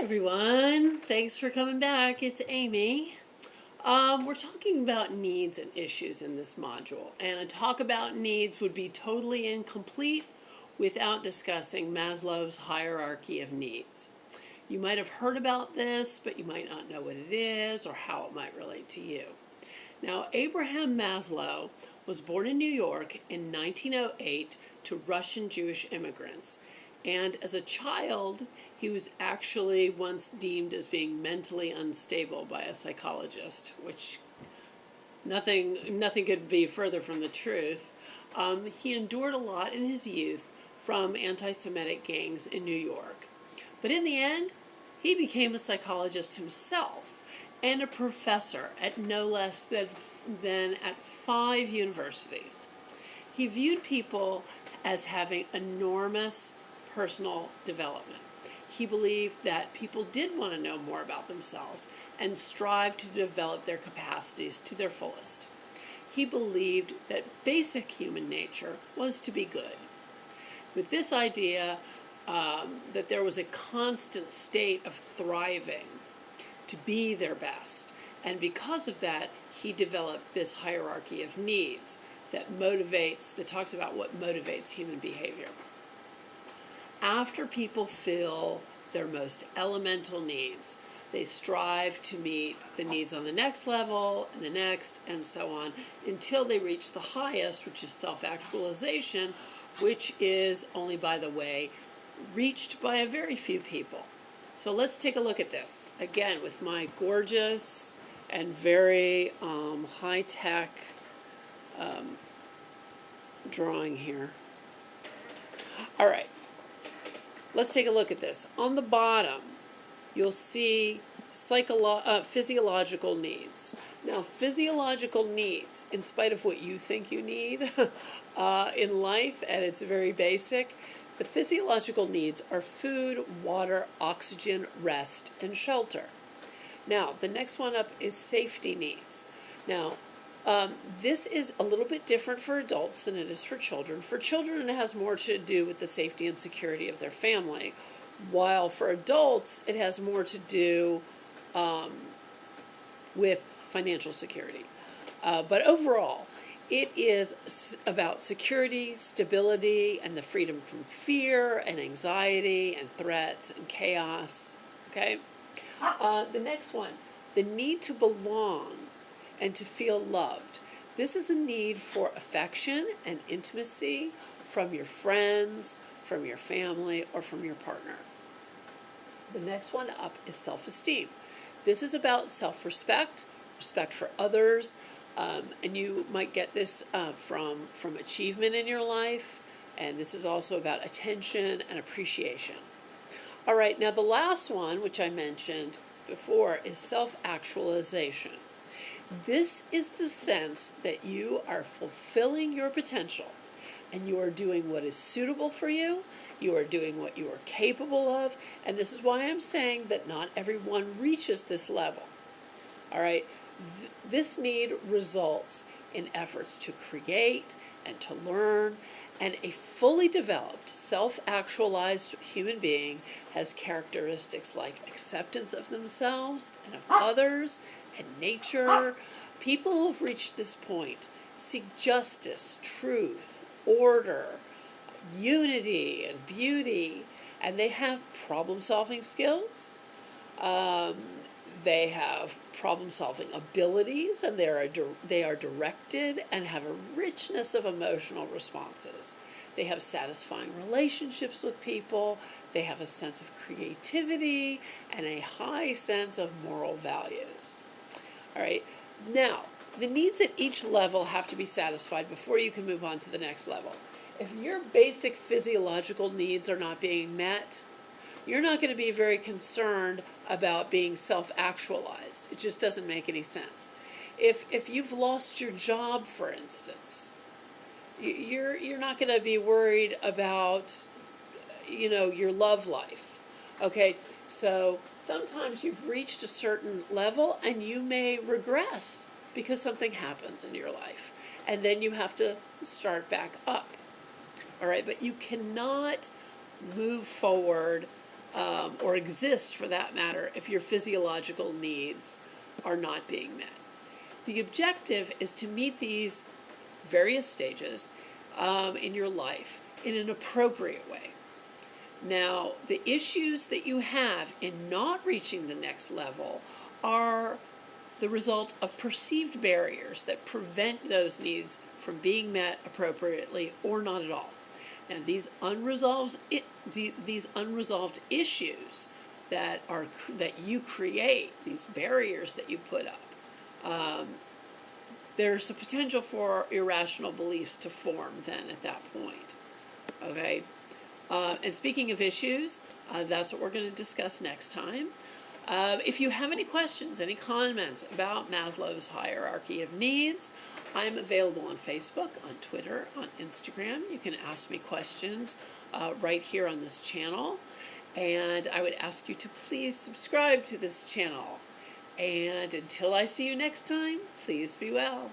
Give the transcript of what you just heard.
Everyone, thanks for coming back. It's Amy. We're talking about needs and issues in this module, and a talk about needs would be totally incomplete without discussing Maslow's hierarchy of needs. You might have heard about this, but you might not know what it is or how it might relate to you. Now, Abraham Maslow was born in New York in 1908 to Russian Jewish immigrants. And as a child, he was actually once deemed as being mentally unstable by a psychologist, which nothing could be further from the truth. He endured a lot in his youth from anti-Semitic gangs in New York. But in the end, he became a psychologist himself and a professor at no less than at 5 universities. He viewed people as having enormous personal development. He believed that people did want to know more about themselves and strive to develop their capacities to their fullest. He believed that basic human nature was to be good. With this idea that there was a constant state of thriving to be their best, and because of that, he developed this hierarchy of needs that talks about what motivates human behavior. After people fill their most elemental needs, they strive to meet the needs on the next level and the next and so on until they reach the highest, which is self-actualization, which is only, by the way, reached by a very few people. So let's take a look at this, again, with my gorgeous and very high-tech drawing here. All right. Let's take a look at this. On the bottom, you'll see physiological needs. Now, physiological needs, in spite of what you think you need in life, and it's very basic, the physiological needs are food, water, oxygen, rest, and shelter. Now, the next one up is safety needs. Now, this is a little bit different for adults than it is for children. For children, it has more to do with the safety and security of their family, while for adults, it has more to do with financial security. But overall, it is about security, stability, and the freedom from fear and anxiety and threats and chaos. Okay? The next one, the need to belong and to feel loved. This is a need for affection and intimacy from your friends, from your family, or from your partner. The next one up is self-esteem. This is about self-respect, respect for others, and you might get this from achievement in your life, and this is also about attention and appreciation. All right, now the last one, which I mentioned before, is self-actualization. This is the sense that you are fulfilling your potential and you are doing what is suitable for you, you are doing what you are capable of, and this is why I'm saying that not everyone reaches this level. All right, this need results in efforts to create and to learn, and a fully developed, self-actualized human being has characteristics like acceptance of themselves and of others and nature. People who've reached this point seek justice, truth, order, unity, and beauty, and they have problem-solving skills. They have problem-solving abilities, and they are directed and have a richness of emotional responses. They have satisfying relationships with people. They have a sense of creativity and a high sense of moral values. All right. Now, the needs at each level have to be satisfied before you can move on to the next level. If your basic physiological needs are not being met, you're not going to be very concerned about being self-actualized. It just doesn't make any sense. If you've lost your job, for instance, you're not going to be worried about, your love life. Okay, so sometimes you've reached a certain level and you may regress because something happens in your life. And then you have to start back up. All right, but you cannot move forward or exist for that matter if your physiological needs are not being met. The objective is to meet these various stages in your life in an appropriate way. Now, the issues that you have in not reaching the next level are the result of perceived barriers that prevent those needs from being met appropriately or not at all. Now, these unresolved issues that you create, these barriers that you put up, there's a potential for irrational beliefs to form then at that point. Okay? And speaking of issues, that's what we're going to discuss next time. If you have any questions, any comments about Maslow's hierarchy of needs, I'm available on Facebook, on Twitter, on Instagram. You can ask me questions right here on this channel. And I would ask you to please subscribe to this channel. And until I see you next time, please be well.